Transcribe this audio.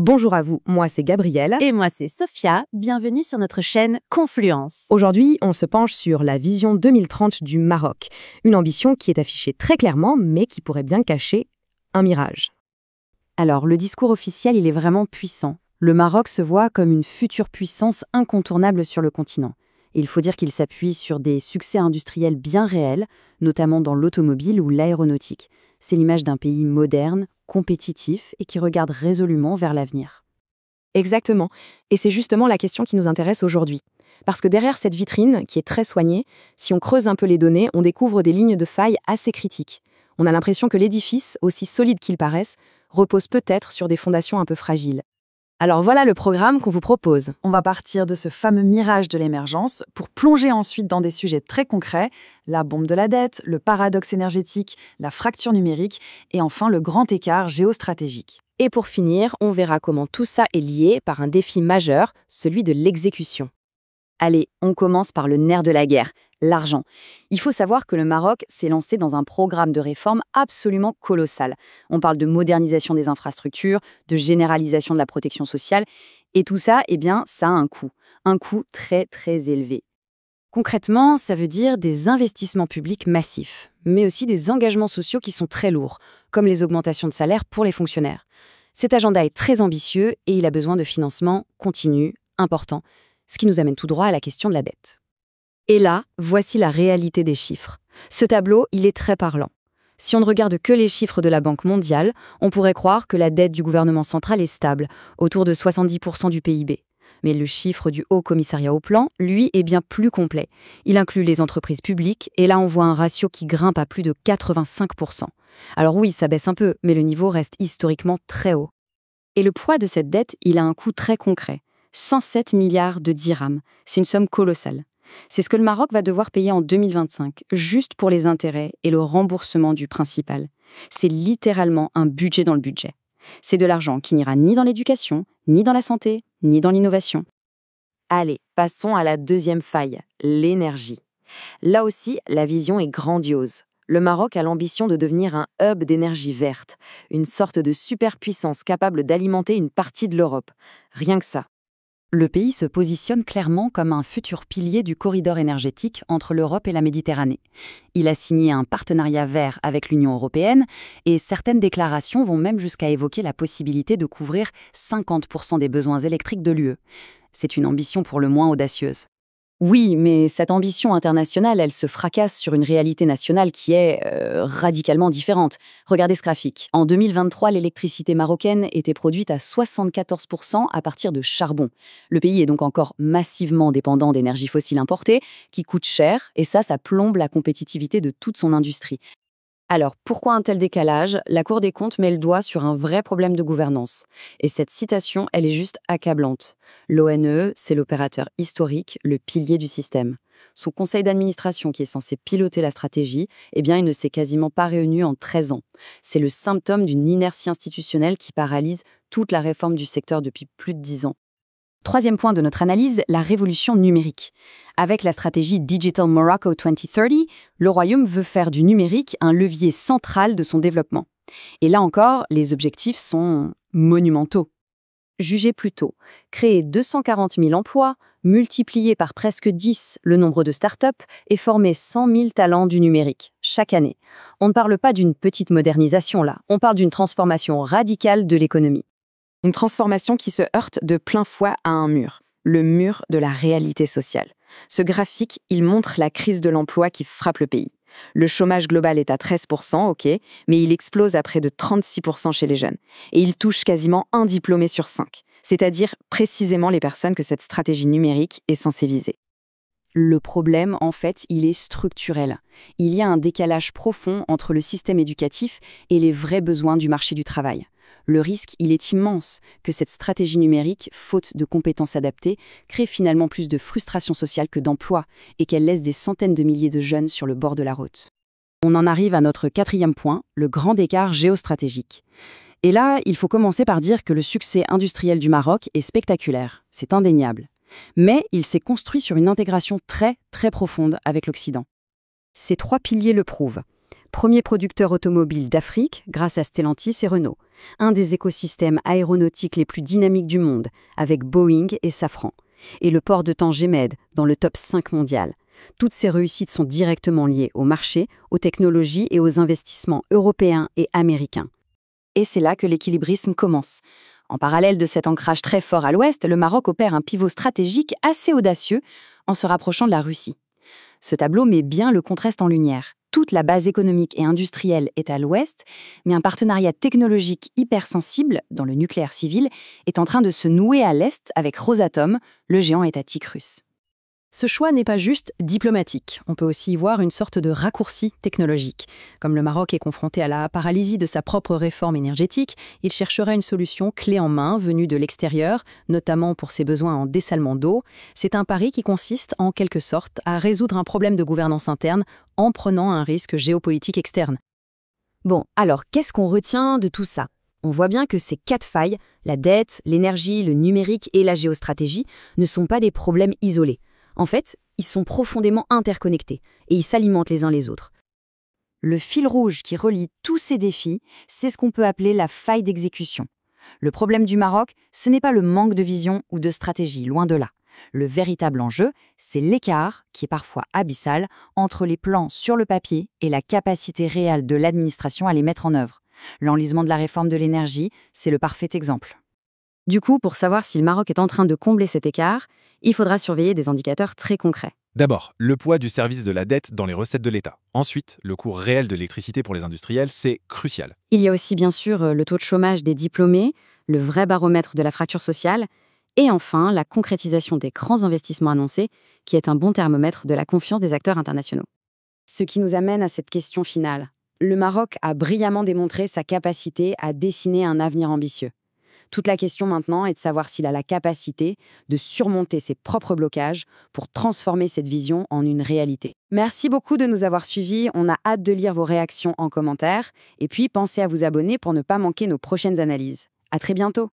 Bonjour à vous, moi c'est Gabrielle. Et moi c'est Sophia, bienvenue sur notre chaîne Confluence. Aujourd'hui, on se penche sur la vision 2030 du Maroc, une ambition qui est affichée très clairement, mais qui pourrait bien cacher un mirage. Alors, le discours officiel, il est vraiment puissant. Le Maroc se voit comme une future puissance incontournable sur le continent. Et il faut dire qu'il s'appuie sur des succès industriels bien réels, notamment dans l'automobile ou l'aéronautique. C'est l'image d'un pays moderne, compétitif et qui regarde résolument vers l'avenir. Exactement, et c'est justement la question qui nous intéresse aujourd'hui. Parce que derrière cette vitrine, qui est très soignée, si on creuse un peu les données, on découvre des lignes de faille assez critiques. On a l'impression que l'édifice, aussi solide qu'il paraisse, repose peut-être sur des fondations un peu fragiles. Alors voilà le programme qu'on vous propose. On va partir de ce fameux mirage de l'émergence pour plonger ensuite dans des sujets très concrets, la bombe de la dette, le paradoxe énergétique, la fracture numérique et enfin le grand écart géostratégique. Et pour finir, on verra comment tout ça est lié par un défi majeur, celui de l'exécution. Allez, on commence par le nerf de la guerre, l'argent. Il faut savoir que le Maroc s'est lancé dans un programme de réforme absolument colossal. On parle de modernisation des infrastructures, de généralisation de la protection sociale, et tout ça, ça a un coût très très élevé. Concrètement, ça veut dire des investissements publics massifs, mais aussi des engagements sociaux qui sont très lourds, comme les augmentations de salaire pour les fonctionnaires. Cet agenda est très ambitieux et il a besoin de financement continu, important, ce qui nous amène tout droit à la question de la dette. Et là, voici la réalité des chiffres. Ce tableau, il est très parlant. Si on ne regarde que les chiffres de la Banque mondiale, on pourrait croire que la dette du gouvernement central est stable, autour de 70% du PIB. Mais le chiffre du Haut Commissariat au Plan, lui, est bien plus complet. Il inclut les entreprises publiques, et là on voit un ratio qui grimpe à plus de 85%. Alors oui, ça baisse un peu, mais le niveau reste historiquement très haut. Et le poids de cette dette, il a un coût très concret. 107 milliards de dirhams. C'est une somme colossale. C'est ce que le Maroc va devoir payer en 2025, juste pour les intérêts et le remboursement du principal. C'est littéralement un budget dans le budget. C'est de l'argent qui n'ira ni dans l'éducation, ni dans la santé, ni dans l'innovation. Allez, passons à la deuxième faille, l'énergie. Là aussi, la vision est grandiose. Le Maroc a l'ambition de devenir un hub d'énergie verte, une sorte de superpuissance capable d'alimenter une partie de l'Europe. Rien que ça. Le pays se positionne clairement comme un futur pilier du corridor énergétique entre l'Europe et la Méditerranée. Il a signé un partenariat vert avec l'Union européenne et certaines déclarations vont même jusqu'à évoquer la possibilité de couvrir 50% des besoins électriques de l'UE. C'est une ambition pour le moins audacieuse. Oui, mais cette ambition internationale, elle se fracasse sur une réalité nationale qui est radicalement différente. Regardez ce graphique. En 2023, l'électricité marocaine était produite à 74% à partir de charbon. Le pays est donc encore massivement dépendant d'énergies fossiles importées, qui coûtent cher, et ça plombe la compétitivité de toute son industrie. Alors, pourquoi un tel décalage? La Cour des comptes met le doigt sur un vrai problème de gouvernance. Et cette citation, elle est juste accablante. L'ONE, c'est l'opérateur historique, le pilier du système. Son conseil d'administration, qui est censé piloter la stratégie, il ne s'est quasiment pas réuni en 13 ans. C'est le symptôme d'une inertie institutionnelle qui paralyse toute la réforme du secteur depuis plus de 10 ans. Troisième point de notre analyse, la révolution numérique. Avec la stratégie Digital Morocco 2030, le Royaume veut faire du numérique un levier central de son développement. Et là encore, les objectifs sont monumentaux. Jugez plutôt, créer 240 000 emplois, multiplier par presque 10 le nombre de startups et former 100 000 talents du numérique chaque année. On ne parle pas d'une petite modernisation là, on parle d'une transformation radicale de l'économie. Une transformation qui se heurte de plein fouet à un mur, le mur de la réalité sociale. Ce graphique, il montre la crise de l'emploi qui frappe le pays. Le chômage global est à 13%, ok, mais il explose à près de 36% chez les jeunes. Et il touche quasiment un diplômé sur 5, c'est-à-dire précisément les personnes que cette stratégie numérique est censée viser. Le problème, en fait, il est structurel. Il y a un décalage profond entre le système éducatif et les vrais besoins du marché du travail. Le risque, il est immense que cette stratégie numérique, faute de compétences adaptées, crée finalement plus de frustration sociale que d'emploi et qu'elle laisse des centaines de milliers de jeunes sur le bord de la route. On en arrive à notre quatrième point, le grand écart géostratégique. Et là, il faut commencer par dire que le succès industriel du Maroc est spectaculaire, c'est indéniable. Mais il s'est construit sur une intégration très, très profonde avec l'Occident. Ces trois piliers le prouvent. Premier producteur automobile d'Afrique grâce à Stellantis et Renault. Un des écosystèmes aéronautiques les plus dynamiques du monde, avec Boeing et Safran. Et le port de Tanger-Med, dans le top 5 mondial. Toutes ces réussites sont directement liées au marché, aux technologies et aux investissements européens et américains. Et c'est là que l'équilibrisme commence. En parallèle de cet ancrage très fort à l'ouest, le Maroc opère un pivot stratégique assez audacieux en se rapprochant de la Russie. Ce tableau met bien le contraste en lumière. Toute la base économique et industrielle est à l'ouest, mais un partenariat technologique hypersensible, dans le nucléaire civil, est en train de se nouer à l'est avec Rosatom, le géant étatique russe. Ce choix n'est pas juste diplomatique, on peut aussi y voir une sorte de raccourci technologique. Comme le Maroc est confronté à la paralysie de sa propre réforme énergétique, il cherchera une solution clé en main venue de l'extérieur, notamment pour ses besoins en dessalement d'eau. C'est un pari qui consiste en quelque sorte à résoudre un problème de gouvernance interne en prenant un risque géopolitique externe. Bon, alors qu'est-ce qu'on retient de tout ça ? On voit bien que ces 4 failles, la dette, l'énergie, le numérique et la géostratégie, ne sont pas des problèmes isolés. En fait, ils sont profondément interconnectés et ils s'alimentent les uns les autres. Le fil rouge qui relie tous ces défis, c'est ce qu'on peut appeler la faille d'exécution. Le problème du Maroc, ce n'est pas le manque de vision ou de stratégie, loin de là. Le véritable enjeu, c'est l'écart, qui est parfois abyssal, entre les plans sur le papier et la capacité réelle de l'administration à les mettre en œuvre. L'enlisement de la réforme de l'énergie, c'est le parfait exemple. Du coup, pour savoir si le Maroc est en train de combler cet écart, il faudra surveiller des indicateurs très concrets. D'abord, le poids du service de la dette dans les recettes de l'État. Ensuite, le coût réel de l'électricité pour les industriels, c'est crucial. Il y a aussi bien sûr le taux de chômage des diplômés, le vrai baromètre de la fracture sociale, et enfin la concrétisation des grands investissements annoncés, qui est un bon thermomètre de la confiance des acteurs internationaux. Ce qui nous amène à cette question finale. Le Maroc a brillamment démontré sa capacité à dessiner un avenir ambitieux. Toute la question maintenant est de savoir s'il a la capacité de surmonter ses propres blocages pour transformer cette vision en une réalité. Merci beaucoup de nous avoir suivis, on a hâte de lire vos réactions en commentaire, et puis pensez à vous abonner pour ne pas manquer nos prochaines analyses. À très bientôt.